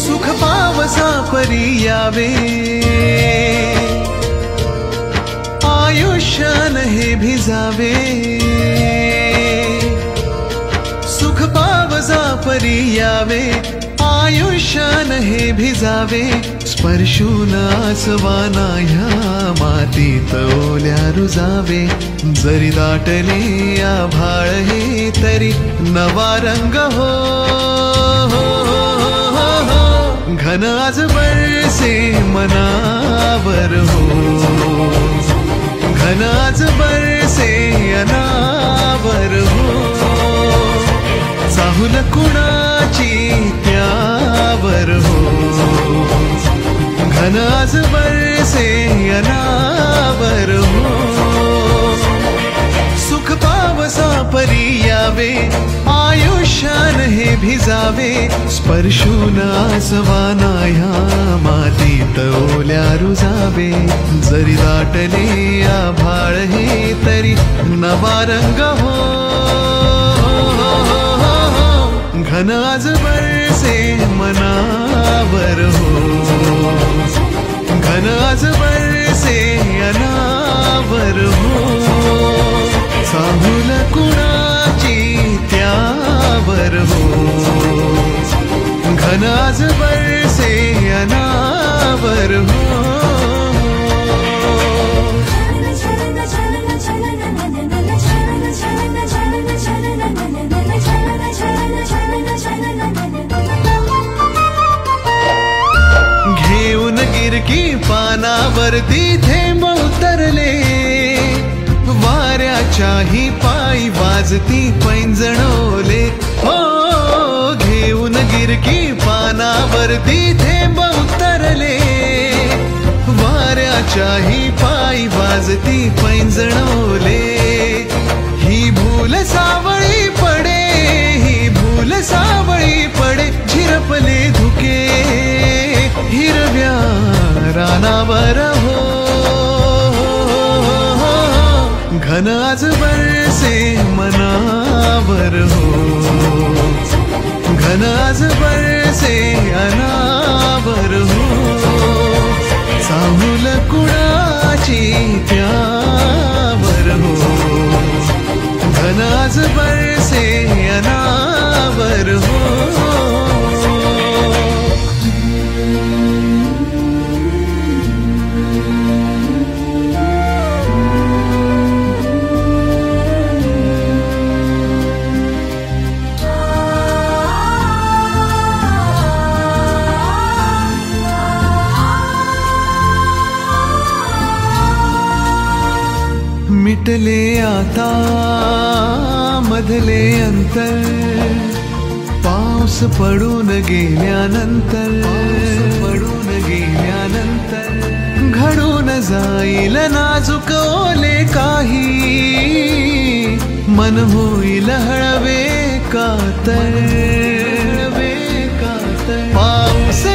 सुख पावसा परी यावे आयुष्यान हे भिजावे सुख पावसा परी यावे आयुष्यान हे भिजावे स्पर्शून आसवाना ह्या मातीत ओल्या रुजावे जरी दाटले आभाळ हे तरी नवा रंग हो घन आज बरसे मनावर हो घन आज बरसे अनावर हो चाहुल कुणाची त्यावर हो घन आज बरसे अनावर हो सुख पावसा परी यावे आयुष्यान हे भिजावे स्पर्शून आसवाना ह्या मातीत ओल्या रुजावे जरी दाटले आभाळ हे तरी नवा रंग हो घन आज बरसे मनावर हो घन आज बरसे अनावर हो चाहुल कुणाची त्यावर हो घन आज बरसे अनावर हो घेऊन गिरकी पानावरती थेंब उतरले वाऱ्याच्याही पायी वाजती पैंजणोले हो घेऊन गिरकी पानावरती थेंब उतरले वाऱ्याच्याही पायी वाजती पैंजणोले ही भूल सावळी पडे ही भूल सावळी पडे झिरपले धुके हिरव्या रानावर हो घन आज बरसे मनावर हो घन आज बरसे अनावर हो चाहुल कुणाची त्यावर हो घन आज बरसे अनावर हो मिटले आता मधले अंतर पाऊस पडून गेल्यानंतर घडून जाईल नाजूक ओले काही मन होईल हळवे कातर पाऊस